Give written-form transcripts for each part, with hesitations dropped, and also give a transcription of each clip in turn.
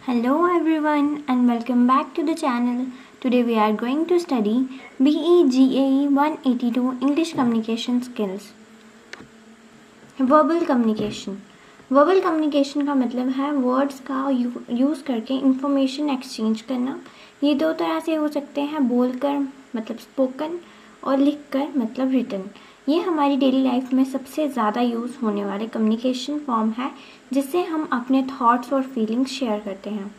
Hello everyone and welcome back to the channel. Today we are going to study BE 182 English Communication Skills. Verbal Communication. Verbal communication का मतलब है words का use करके information exchange करना। ये दो तरह से हो सकते हैं, बोलकर मतलब स्पोकन और लिखकर मतलब रिटन। ये हमारी डेली लाइफ में सबसे ज़्यादा यूज़ होने वाले कम्युनिकेशन फॉर्म है जिससे हम अपने थॉट्स और फीलिंग्स शेयर करते हैं।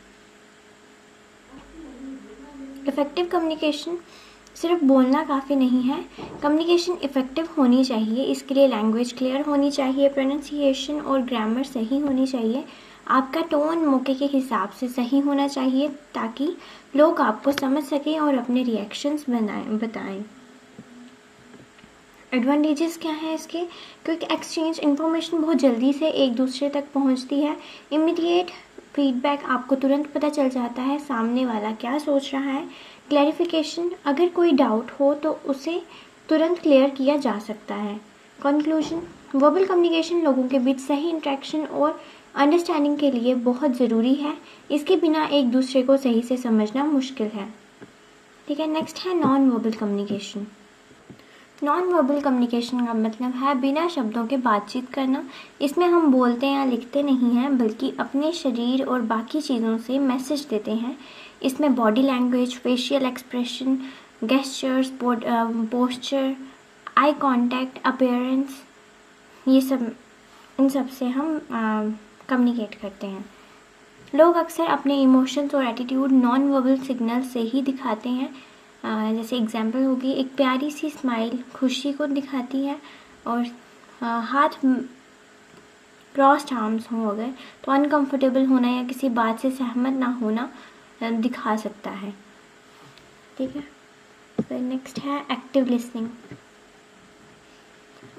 इफ़ेक्टिव कम्युनिकेशन सिर्फ बोलना काफ़ी नहीं है, कम्युनिकेशन इफ़ेक्टिव होनी चाहिए। इसके लिए लैंग्वेज क्लियर होनी चाहिए, प्रोनाउंसिएशन और ग्रामर सही होनी चाहिए, आपका टोन मौके के हिसाब से सही होना चाहिए ताकि लोग आपको समझ सकें और अपने रिएक्शंस बताएं। एडवांटेजेस क्या है इसके? क्विक एक्सचेंज, इंफॉर्मेशन बहुत जल्दी से एक दूसरे तक पहुंचती है। इमीडिएट फीडबैक, आपको तुरंत पता चल जाता है सामने वाला क्या सोच रहा है। क्लैरिफिकेशन, अगर कोई डाउट हो तो उसे तुरंत क्लियर किया जा सकता है। कंक्लूजन, वर्बल कम्युनिकेशन लोगों के बीच सही इंटरेक्शन और अंडरस्टैंडिंग के लिए बहुत ज़रूरी है। इसके बिना एक दूसरे को सही से समझना मुश्किल है। ठीक है, नेक्स्ट है non verbal communication. Non verbal communication का मतलब है बिना शब्दों के बातचीत करना। इसमें हम बोलते या लिखते नहीं हैं बल्कि अपने शरीर और बाकी चीज़ों से मैसेज देते हैं। इसमें body language, facial expression, gestures, posture, eye contact, appearance, ये सब इन सब से हम कम्युनिकेट करते हैं। लोग अक्सर अपने इमोशंस और एटीट्यूड नॉन वर्बल सिग्नल से ही दिखाते हैं। जैसे एग्जाम्पल होगी, एक प्यारी सी स्माइल खुशी को दिखाती है और हाथ क्रॉस्ड आर्म्स हो अगर तो अनकंफर्टेबल होना या किसी बात से सहमत ना होना दिखा सकता है। ठीक है, फिर नेक्स्ट है active listening.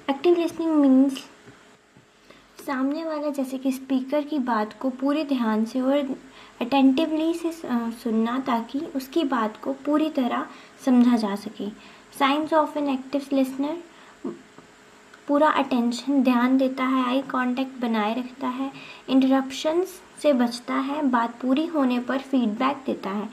Active listening means सामने वाला जैसे कि स्पीकर की बात को पूरे ध्यान से और अटेंटिवली से सुनना ताकि उसकी बात को पूरी तरह समझा जा सके। Science of an active listener, पूरा अटेंशन ध्यान देता है, आई कांटेक्ट बनाए रखता है, इंटरप्शंस से बचता है, बात पूरी होने पर फीडबैक देता है।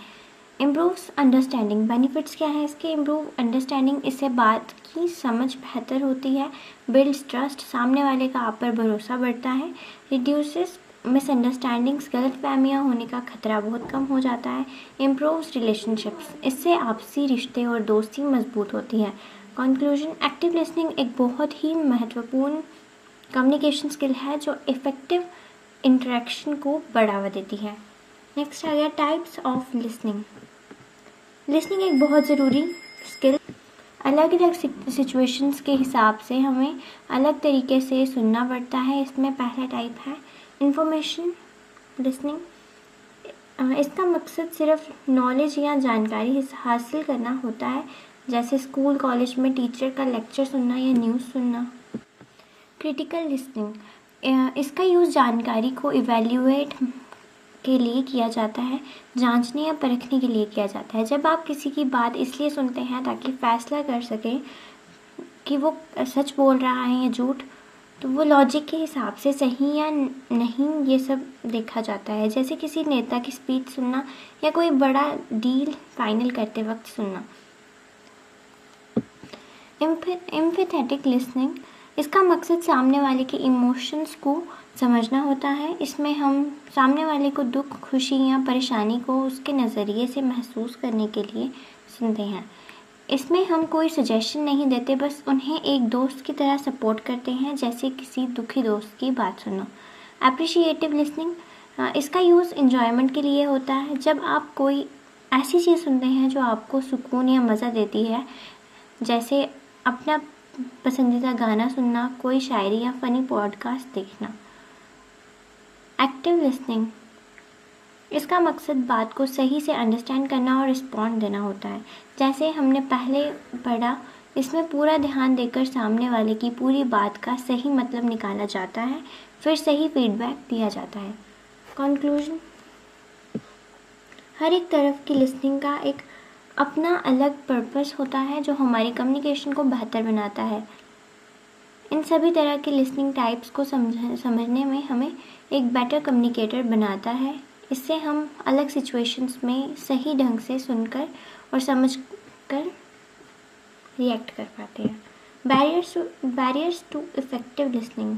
इम्प्रूव्स अंडरस्टैंडिंग, बेनिफिट्स क्या है इसके? इम्प्रूव अंडरस्टैंडिंग, इससे बात की समझ बेहतर होती है। बिल्ड्स ट्रस्ट, सामने वाले का आप पर भरोसा बढ़ता है। रिड्यूसेस मिसअंडरस्टैंडिंग्स, गलतफहमियां होने का खतरा बहुत कम हो जाता है। इम्प्रूव्स रिलेशनशिप्स, इससे आपसी रिश्ते और दोस्ती मजबूत होती है। कंक्लूजन, एक्टिव लिसनिंग एक बहुत ही महत्वपूर्ण कम्युनिकेशन स्किल है जो इफ़ेक्टिव इंटरेक्शन को बढ़ावा देती है। नेक्स्ट आ गया टाइप्स ऑफ लिसनिंग। लिसनिंग एक बहुत ज़रूरी स्किल, अलग अलग सिचुएशंस के हिसाब से हमें अलग तरीके से सुनना पड़ता है। इसमें पहला टाइप है इंफॉर्मेशन लिसनिंग। इसका मकसद सिर्फ नॉलेज या जानकारी हासिल करना होता है, जैसे स्कूल कॉलेज में टीचर का लेक्चर सुनना या न्यूज़ सुनना। क्रिटिकल लिसनिंग, इसका यूज़ जानकारी को इवेल्युएट के लिए किया जाता है, जांचने या परखने के लिए किया जाता है। जब आप किसी की बात इसलिए सुनते हैं ताकि फैसला कर सकें कि वो सच बोल रहा है या झूठ, तो वो लॉजिक के हिसाब से सही या नहीं ये सब देखा जाता है। जैसे किसी नेता की स्पीच सुनना या कोई बड़ा डील फाइनल करते वक्त सुनना। एम्पैथेटिक लिसनिंग, इसका मकसद सामने वाले के इमोशंस को समझना होता है। इसमें हम सामने वाले को दुख, खुशी या परेशानी को उसके नज़रिए से महसूस करने के लिए सुनते हैं। इसमें हम कोई सजेशन नहीं देते, बस उन्हें एक दोस्त की तरह सपोर्ट करते हैं, जैसे किसी दुखी दोस्त की बात सुनना। एप्रिशिएटिव लिसनिंग, इसका यूज़ एंजॉयमेंट के लिए होता है। जब आप कोई ऐसी चीज़ सुनते हैं जो आपको सुकून या मज़ा देती है, जैसे अपना पसंदीदा गाना सुनना, कोई शायरी या फ़नी पॉडकास्ट देखना। एक्टिव लिसनिंग, इसका मकसद बात को सही से अंडरस्टैंड करना और रिस्पॉन्ड देना होता है। जैसे हमने पहले पढ़ा, इसमें पूरा ध्यान देकर सामने वाले की पूरी बात का सही मतलब निकाला जाता है, फिर सही फीडबैक दिया जाता है। कंक्लूजन, हर एक तरफ की लिसनिंग का एक अपना अलग पर्पस होता है जो हमारी कम्युनिकेशन को बेहतर बनाता है। इन सभी तरह के लिसनिंग टाइप्स को समझने में हमें एक बेटर कम्युनिकेटर बनाता है। इससे हम अलग सिचुएशंस में सही ढंग से सुनकर और समझकर रिएक्ट कर पाते हैं। Barriers to effective listening.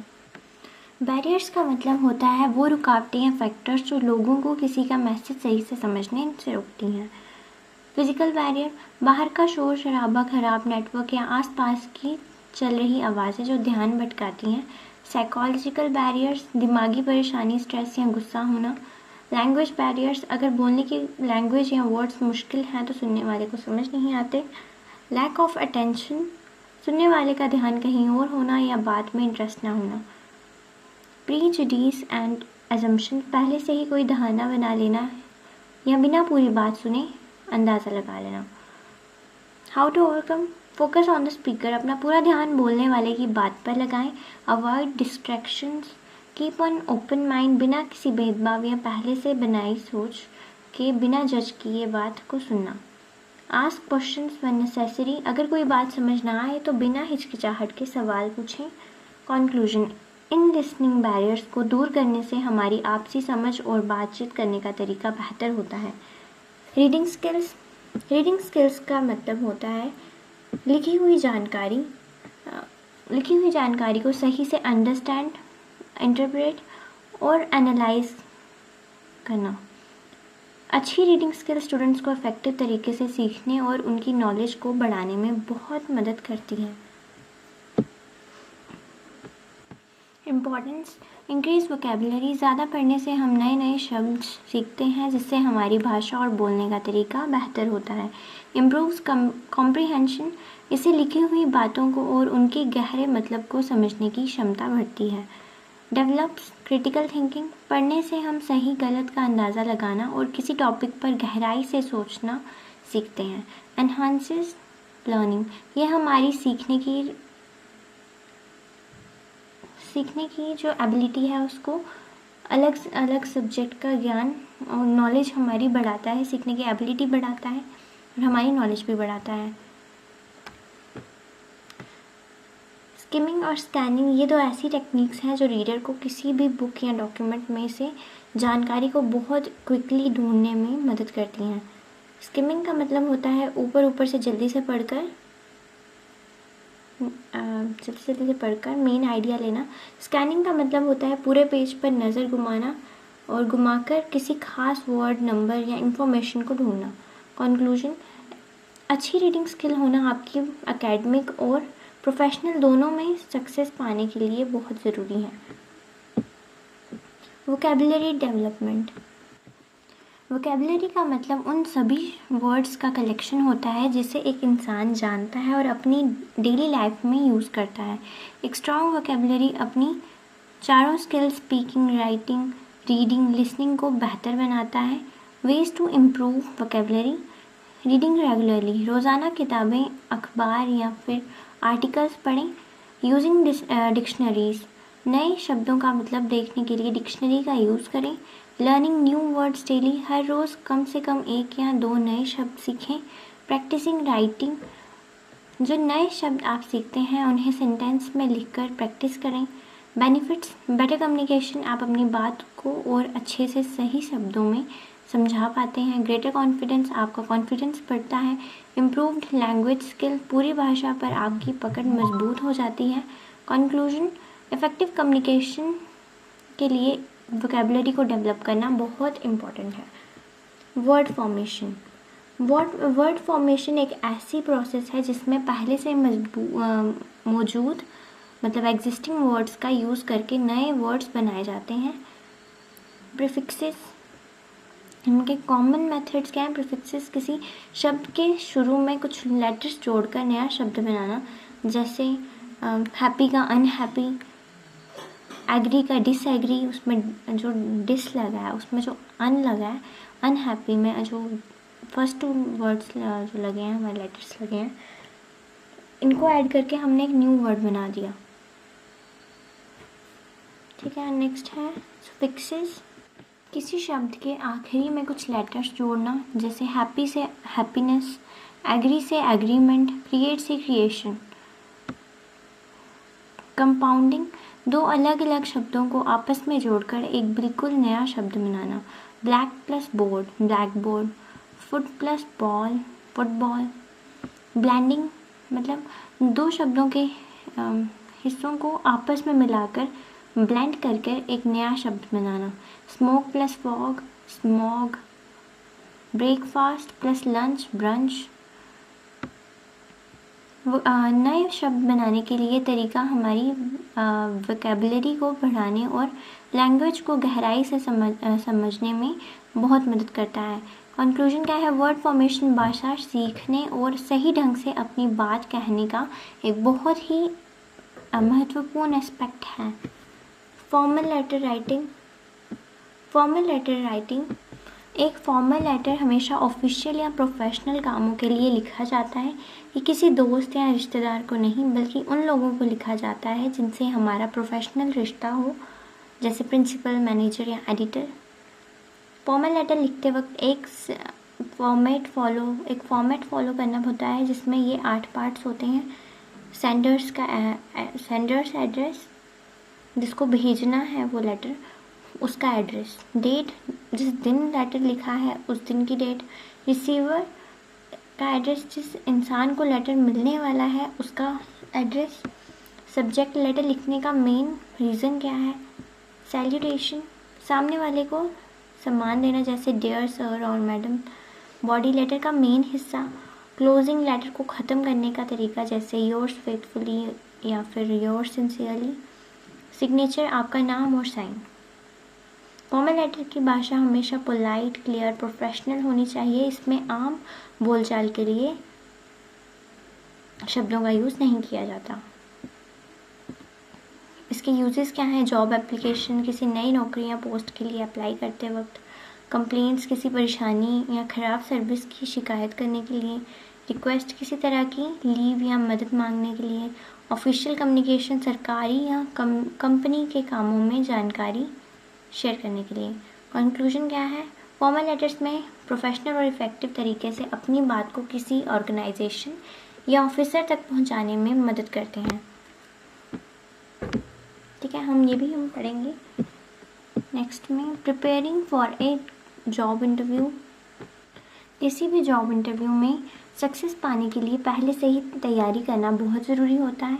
Barriers का मतलब होता है वो रुकावटें या फैक्टर्स जो लोगों को किसी का मैसेज सही से समझने से रोकती हैं। फिजिकल बैरियर, बाहर का शोर शराबा, खराब नेटवर्क या आसपास की चल रही आवाज़ें जो ध्यान भटकाती हैं। साइकोलॉजिकल बैरियर्स, दिमागी परेशानी, स्ट्रेस या गुस्सा होना। लैंग्वेज बैरियर्स, अगर बोलने की लैंग्वेज या वर्ड्स मुश्किल हैं तो सुनने वाले को समझ नहीं आते। लैक ऑफ अटेंशन, सुनने वाले का ध्यान कहीं और होना या बात में इंटरेस्ट ना होना। प्रीजुडिस एंड अजम्पशन, पहले से ही कोई बहाना बना लेना या बिना पूरी बात सुने अंदाज़ा लगा लेना। How to overcome, focus on the speaker, अपना पूरा ध्यान बोलने वाले की बात पर लगाएं। Avoid distractions, keep on open mind, बिना किसी भेदभाव या पहले से बनाई सोच के बिना जज किए बात को सुनना। आस्क क्वेश्चंस व्हेन नेसेसरी, अगर कोई बात समझ ना आए तो बिना हिचकिचाहट के सवाल पूछें। कंक्लूजन, इन लिसनिंग बैरियर्स को दूर करने से हमारी आपसी समझ और बातचीत करने का तरीका बेहतर होता है। रीडिंग स्किल्स का मतलब होता है लिखी हुई जानकारी को सही से अंडरस्टैंड, इंटरप्रेट और एनालाइज करना। अच्छी रीडिंग स्किल स्टूडेंट्स को इफेक्टिव तरीके से सीखने और उनकी नॉलेज को बढ़ाने में बहुत मदद करती है। इम्पॉर्टेंस, इंक्रीज वोकेबुलरी, ज़्यादा पढ़ने से हम नए नए शब्द सीखते हैं जिससे हमारी भाषा और बोलने का तरीका बेहतर होता है। इम्प्रूव्स कॉम्प्रीहेंशन, इससे लिखी हुई बातों को और उनके गहरे मतलब को समझने की क्षमता बढ़ती है। डेवलप्स क्रिटिकल थिंकिंग, पढ़ने से हम सही गलत का अंदाज़ा लगाना और किसी टॉपिक पर गहराई से सोचना सीखते हैं। एनहांसेस लर्निंग, यह हमारी सीखने की जो एबिलिटी है उसको अलग अलग सब्जेक्ट का ज्ञान और नॉलेज हमारी बढ़ाता है, सीखने की एबिलिटी बढ़ाता है और हमारी नॉलेज भी बढ़ाता है। स्किमिंग और स्कैनिंग, ये दो ऐसी टेक्निक्स हैं जो रीडर को किसी भी बुक या डॉक्यूमेंट में से जानकारी को बहुत क्विकली ढूंढने में मदद करती हैं। स्किमिंग का मतलब होता है ऊपर से जल्दी से पढ़कर मेन आइडिया लेना। स्कैनिंग का मतलब होता है पूरे पेज पर नज़र घुमाना और घुमाकर किसी खास वर्ड, नंबर या इंफॉर्मेशन को ढूंढना। कंक्लूजन, अच्छी रीडिंग स्किल होना आपकी एकेडमिक और प्रोफेशनल दोनों में सक्सेस पाने के लिए बहुत ज़रूरी है। वोकेबुलरी डेवलपमेंट, वोकेबुलरी का मतलब उन सभी वर्ड्स का कलेक्शन होता है जिसे एक इंसान जानता है और अपनी डेली लाइफ में यूज़ करता है। एक स्ट्रॉन्ग वोकेबुलरी अपनी चारों skills speaking, writing, reading, listening को बेहतर बनाता है। Ways to improve vocabulary, reading regularly, रोज़ाना किताबें, अखबार या फिर आर्टिकल्स पढ़ें। यूजिंग डिक्शनरीज, नए शब्दों का मतलब देखने के लिए डिक्शनरी का यूज़ करें। लर्निंग न्यू वर्ड्स डेली, हर रोज़ कम से कम 1 या 2 नए शब्द सीखें। प्रैक्टिसिंग राइटिंग, जो नए शब्द आप सीखते हैं उन्हें सेंटेंस में लिखकर प्रैक्टिस करें। बेनिफिट्स, बेटर कम्युनिकेशन, आप अपनी बात को और अच्छे से सही शब्दों में समझा पाते हैं। ग्रेटर कॉन्फिडेंस, आपका कॉन्फिडेंस बढ़ता है। इम्प्रूव्ड लैंग्वेज स्किल, पूरी भाषा पर आपकी पकड़ मजबूत हो जाती है। कंक्लूजन, इफ़ेक्टिव कम्युनिकेशन के लिए वोकेबुलरी को डेवलप करना बहुत इम्पॉर्टेंट है। वर्ड फॉर्मेशन, वर्ड फॉर्मेशन एक ऐसी प्रोसेस है जिसमें पहले से मौजूद मतलब एग्जिस्टिंग वर्ड्स का यूज़ करके नए वर्ड्स बनाए जाते हैं। प्रीफिक्सेस, इनके कॉमन मेथड्स क्या हैं? प्रीफिक्सेस, किसी शब्द के शुरू में कुछ लेटर्स जोड़कर नया शब्द बनाना, जैसे हैप्पी का अनहैप्पी, एग्री का डिसएग्री, उसमें जो डिस लगा है उसमें जो अन लगा है, अनहैप्पी में जो फर्स्ट 2 वर्ड्स जो लगे हैं, हमारे लेटर्स लगे हैं, इनको ऐड करके हमने एक न्यू वर्ड बना दिया। ठीक है, नेक्स्ट है सफिक्सेस, किसी शब्द के आखिरी में कुछ लेटर्स जोड़ना, जैसे हैप्पी से हैप्पीनेस, एग्री से एग्रीमेंट, क्रिएट से क्रिएशन। कंपाउंडिंग, 2 अलग अलग शब्दों को आपस में जोड़कर एक बिल्कुल नया शब्द बनाना। Black plus board, black board. Foot plus ball, football. Blending मतलब दो शब्दों के हिस्सों को आपस में मिलाकर ब्लेंड करके एक नया शब्द बनाना। Smoke plus fog, smog. Breakfast plus lunch, brunch. नए शब्द बनाने के लिए तरीका हमारी वोकैबुलरी को बढ़ाने और लैंग्वेज को गहराई से समझने में बहुत मदद करता है। कंक्लूजन क्या है? वर्ड फॉर्मेशन भाषा सीखने और सही ढंग से अपनी बात कहने का एक बहुत ही महत्वपूर्ण एस्पेक्ट है। Formal letter writing. Formal letter writing एक फॉर्मल लेटर हमेशा ऑफिशियल या प्रोफेशनल कामों के लिए लिखा जाता है। ये किसी दोस्त या रिश्तेदार को नहीं बल्कि उन लोगों को लिखा जाता है जिनसे हमारा प्रोफेशनल रिश्ता हो, जैसे प्रिंसिपल, मैनेजर या एडिटर। फॉर्मल लेटर लिखते वक्त एक फॉर्मेट फॉलो करना होता है जिसमें ये 8 पार्ट्स होते हैं। सेंडर्स एड्रेस, जिसको भेजना है वो लेटर, उसका एड्रेस। डेट, जिस दिन लेटर लिखा है उस दिन की डेट। रिसीवर का एड्रेस, जिस इंसान को लेटर मिलने वाला है उसका एड्रेस। सब्जेक्ट, लेटर लिखने का मेन रीज़न क्या है। सैल्यूटेशन, सामने वाले को सम्मान देना, जैसे डियर सर और मैडम। बॉडी, लेटर का मेन हिस्सा। क्लोजिंग, लेटर को ख़त्म करने का तरीका, जैसे योर्स फेथफुली या फिर योर्स सिंसियरली। सिग्नेचर, आपका नाम और साइन। फॉर्मल लेटर की भाषा हमेशा पोलाइट, क्लियर, प्रोफेशनल होनी चाहिए। इसमें आम बोलचाल के लिए शब्दों का यूज़ नहीं किया जाता। इसके यूजेस क्या हैं? जॉब एप्लीकेशन, किसी नई नौकरी या पोस्ट के लिए अप्लाई करते वक्त। कंप्लेंट्स, किसी परेशानी या ख़राब सर्विस की शिकायत करने के लिए। रिक्वेस्ट, किसी तरह की लीव या मदद मांगने के लिए। ऑफिशियल कम्युनिकेशन, सरकारी या कंपनी के कामों में जानकारी शेयर करने के लिए। कंक्लूजन क्या है? फॉर्मल लेटर्स में प्रोफेशनल और इफ़ेक्टिव तरीके से अपनी बात को किसी ऑर्गेनाइजेशन या ऑफिसर तक पहुंचाने में मदद करते हैं। ठीक है, हम पढ़ेंगे नेक्स्ट में। Preparing for a job interview. किसी भी जॉब इंटरव्यू में सक्सेस पाने के लिए पहले से ही तैयारी करना बहुत ज़रूरी होता है।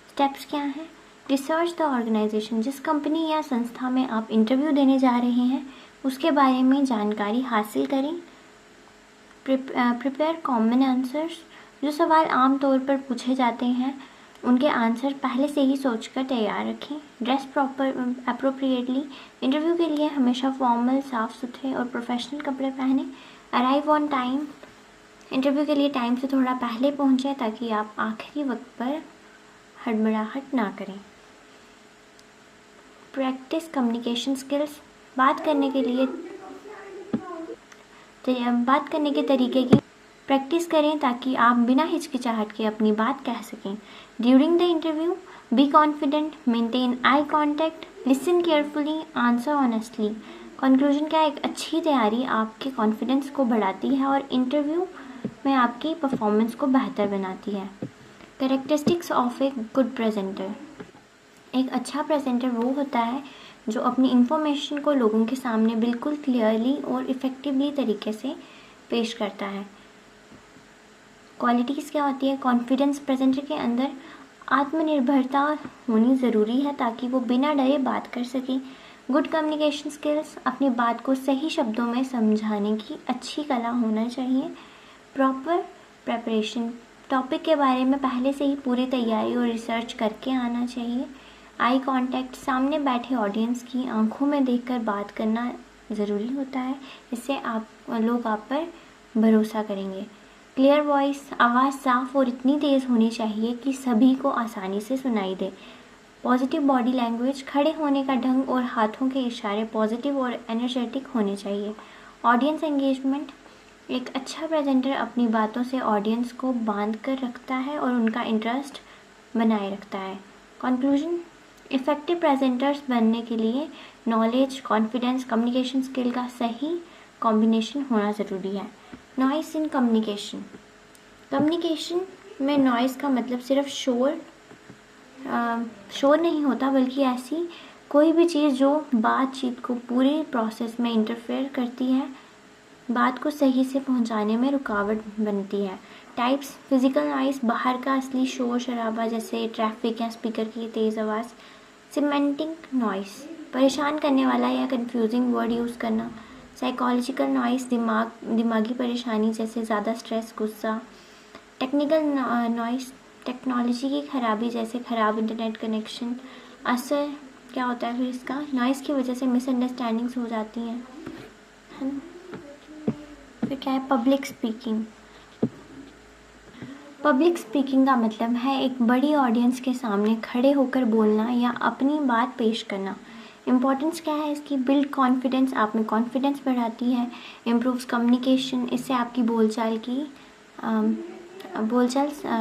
स्टेप्स क्या हैं? रिसर्च द ऑर्गेनाइजेशन, जिस कंपनी या संस्था में आप इंटरव्यू देने जा रहे हैं उसके बारे में जानकारी हासिल करें। प्रिपेयर कॉमन आंसर्स, जो सवाल आम तौर पर पूछे जाते हैं उनके आंसर पहले से ही सोचकर तैयार रखें। ड्रेस प्रॉपर अप्रोप्रिएटली, इंटरव्यू के लिए हमेशा फॉर्मल, साफ़ सुथरे और प्रोफेशनल कपड़े पहने। अराइव ऑन टाइम, इंटरव्यू के लिए टाइम से थोड़ा पहले पहुंचें ताकि आप आखिरी वक्त पर हड़बड़ाहट ना करें। प्रैक्टिस कम्युनिकेशन स्किल्स, बात करने के तरीके की प्रैक्टिस करें ताकि आप बिना हिचकिचाहट के अपनी बात कह सकें। During the interview be confident, maintain eye contact, listen carefully, answer honestly. Conclusion क्या है? एक अच्छी तैयारी आपके कॉन्फिडेंस को बढ़ाती है और इंटरव्यू में आपकी परफॉर्मेंस को बेहतर बनाती है। Characteristics of a good presenter, एक अच्छा प्रेजेंटर वो होता है जो अपनी इंफॉर्मेशन को लोगों के सामने बिल्कुल क्लियरली और इफ़ेक्टिवली तरीके से पेश करता है। क्वालिटीज़ क्या होती है? कॉन्फिडेंस, प्रेजेंटर के अंदर आत्मनिर्भरता होनी ज़रूरी है ताकि वो बिना डरे बात कर सके। गुड कम्युनिकेशन स्किल्स, अपनी बात को सही शब्दों में समझाने की अच्छी कला होना चाहिए। प्रॉपर प्रेपरेशन, टॉपिक के बारे में पहले से ही पूरी तैयारी और रिसर्च करके आना चाहिए। आई कांटेक्ट, सामने बैठे ऑडियंस की आंखों में देखकर बात करना ज़रूरी होता है, इससे लोग आप पर भरोसा करेंगे। क्लियर वॉइस, आवाज़ साफ़ और इतनी तेज़ होनी चाहिए कि सभी को आसानी से सुनाई दे। पॉजिटिव बॉडी लैंग्वेज, खड़े होने का ढंग और हाथों के इशारे पॉजिटिव और एनर्जेटिक होने चाहिए। ऑडियंस एंगेजमेंट, एक अच्छा प्रेजेंटर अपनी बातों से ऑडियंस को बांध कर रखता है और उनका इंटरेस्ट बनाए रखता है। कंक्लूजन, इफ़ेक्टिव प्रेजेंटर्स बनने के लिए नॉलेज, कॉन्फिडेंस, कम्युनिकेशन स्किल का सही कॉम्बिनेशन होना ज़रूरी है। नॉइस इन कम्युनिकेशन, कम्युनिकेशन में नॉइस का मतलब सिर्फ शोर नहीं होता बल्कि ऐसी कोई भी चीज़ जो बातचीत को पूरे प्रोसेस में इंटरफेयर करती है, बात को सही से पहुंचाने में रुकावट बनती है। टाइप्स, फिजिकल नॉइस, बाहर का असली शोर शराबा जैसे ट्रैफिक या स्पीकर की तेज़ आवाज़। सिमेंटिक नॉइस, परेशान करने वाला या कंफ्यूजिंग वर्ड यूज़ करना। साइकोलॉजिकल नॉइस, दिमागी परेशानी जैसे ज़्यादा स्ट्रेस, गुस्सा। टेक्निकल नॉइस, टेक्नोलॉजी की खराबी जैसे ख़राब इंटरनेट कनेक्शन। असर क्या होता है फिर इसका, नॉइस की वजह से मिसअंडरस्टैंडिंग्स हो जाती हैं, है ना। फिर क्या है पब्लिक स्पीकिंग। पब्लिक स्पीकिंग का मतलब है एक बड़ी ऑडियंस के सामने खड़े होकर बोलना या अपनी बात पेश करना। इम्पोर्टेंस क्या है इसकी, बिल्ड कॉन्फिडेंस, आप में कॉन्फिडेंस बढ़ाती है। इम्प्रूव्स कम्युनिकेशन, इससे आपकी बोलचाल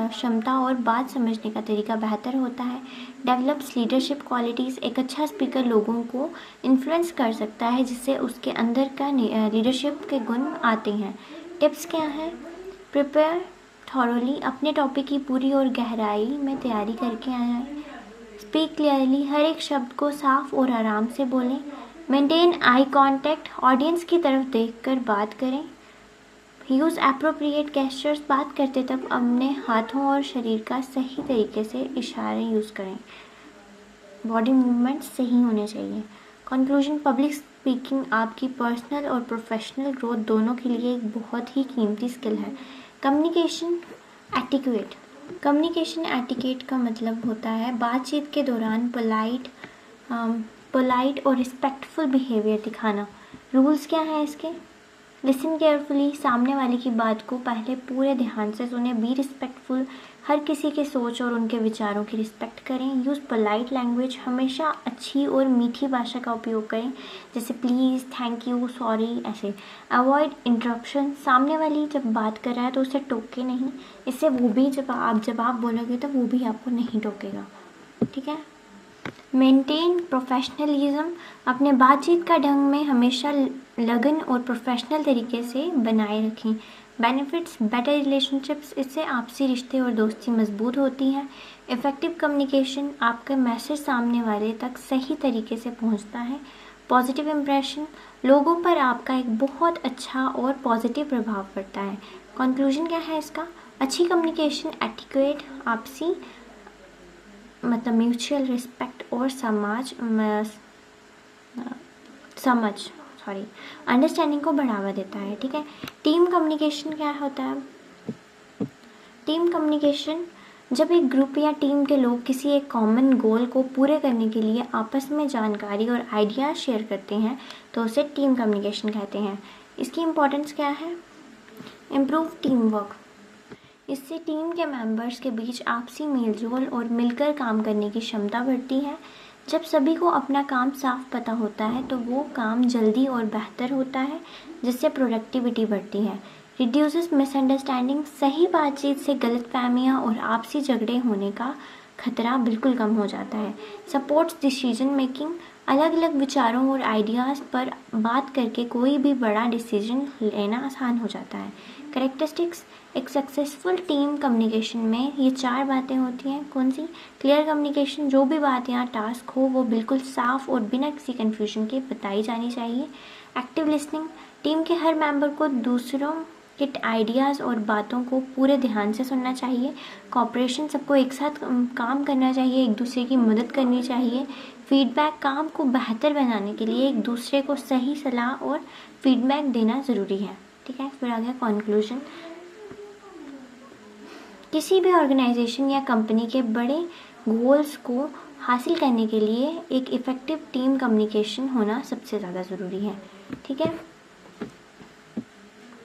क्षमता और बात समझने का तरीका बेहतर होता है। डेवलप्स लीडरशिप क्वालिटीज़, एक अच्छा स्पीकर लोगों को इन्फ्लुएंस कर सकता है जिससे उसके अंदर का लीडरशिप के गुण आते हैं। टिप्स क्या है, प्रिपेयर थॉरोली, अपने टॉपिक की पूरी और गहराई में तैयारी करके आएँ। स्पीक क्लियरली, हर एक शब्द को साफ और आराम से बोलें। मेंटेन आई कांटेक्ट, ऑडियंस की तरफ देखकर बात करें। यूज़ एप्रोप्रिएट गेस्चर्स, बात करते तब अपने हाथों और शरीर का सही तरीके से इशारे यूज़ करें। बॉडी मूवमेंट सही होने चाहिए। कंक्लूजन, पब्लिक स्पीकिंग आपकी पर्सनल और प्रोफेशनल ग्रोथ दोनों के लिए एक बहुत ही कीमती स्किल है। कम्युनिकेशन एटिक्वेट, कम्युनिकेशन एटिकेट का मतलब होता है बातचीत के दौरान पोलाइट और रिस्पेक्टफुल बिहेवियर दिखाना। रूल्स क्या हैं इसके, लिसन केयरफुली, सामने वाले की बात को पहले पूरे ध्यान से सुने। बी रिस्पेक्टफुल, हर किसी के सोच और उनके विचारों की रिस्पेक्ट करें। यूज़ पोलाइट लैंग्वेज, हमेशा अच्छी और मीठी भाषा का उपयोग करें जैसे प्लीज़, थैंक यू, सॉरी, ऐसे। अवॉइड इंटरप्शन, सामने वाली जब बात कर रहा है तो उसे टोके नहीं, इससे वो भी जब आप बोलोगे तो वो भी आपको नहीं टोकेगा, ठीक है। मेंटेन प्रोफेशनलिज्म, अपने बातचीत का ढंग में हमेशा लगन और प्रोफेशनल तरीके से बनाए रखें। बेनिफिट्स, बेटर रिलेशनशिप्स, इससे आपसी रिश्ते और दोस्ती मजबूत होती है। इफ़ेक्टिव कम्युनिकेशन, आपका मैसेज सामने वाले तक सही तरीके से पहुंचता है। पॉजिटिव इम्प्रेशन, लोगों पर आपका एक बहुत अच्छा और पॉजिटिव प्रभाव पड़ता है। कंक्लूजन क्या है इसका, अच्छी कम्युनिकेशन एटिक्वेट आपसी मतलब म्यूचुअल रिस्पेक्ट और अंडरस्टैंडिंग को बढ़ावा देता है, ठीक है। टीम कम्युनिकेशन क्या होता है, टीम कम्युनिकेशन जब एक ग्रुप या टीम के लोग किसी एक कॉमन गोल को पूरे करने के लिए आपस में जानकारी और आइडियाज़ शेयर करते हैं तो उसे टीम कम्युनिकेशन कहते हैं। इसकी इम्पोर्टेंस क्या है, इम्प्रूव टीम वर्क, इससे टीम के मेंबर्स के बीच आपसी मेलजोल और मिलकर काम करने की क्षमता बढ़ती है। जब सभी को अपना काम साफ पता होता है तो वो काम जल्दी और बेहतर होता है जिससे प्रोडक्टिविटी बढ़ती है। रिड्यूसेस मिसअंडरस्टैंडिंग, सही बातचीत से गलतफहमियां और आपसी झगड़े होने का खतरा बिल्कुल कम हो जाता है। सपोर्ट्स डिसीजन मेकिंग, अलग अलग विचारों और आइडियाज़ पर बात करके कोई भी बड़ा डिसीजन लेना आसान हो जाता है। कैरेक्टरिस्टिक्स, एक सक्सेसफुल टीम कम्युनिकेशन में ये 4 बातें होती हैं, कौन सी, क्लियर कम्युनिकेशन, जो भी बात या टास्क हो वो बिल्कुल साफ और बिना किसी कन्फ्यूजन के बताई जानी चाहिए। एक्टिव लिसनिंग, टीम के हर मेंबर को दूसरों के आइडियाज़ और बातों को पूरे ध्यान से सुनना चाहिए। कोऑपरेशन, सबको एक साथ काम करना चाहिए, एक दूसरे की मदद करनी चाहिए। फीडबैक, काम को बेहतर बनाने के लिए एक दूसरे को सही सलाह और फीडबैक देना ज़रूरी है, ठीक है। फिर आ गया कंक्लूजन, किसी भी ऑर्गेनाइजेशन या कंपनी के बड़े गोल्स को हासिल करने के लिए एक इफ़ेक्टिव टीम कम्युनिकेशन होना सबसे ज़्यादा ज़रूरी है, ठीक है।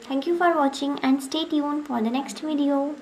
Thank you for watching and stay tuned for the next video.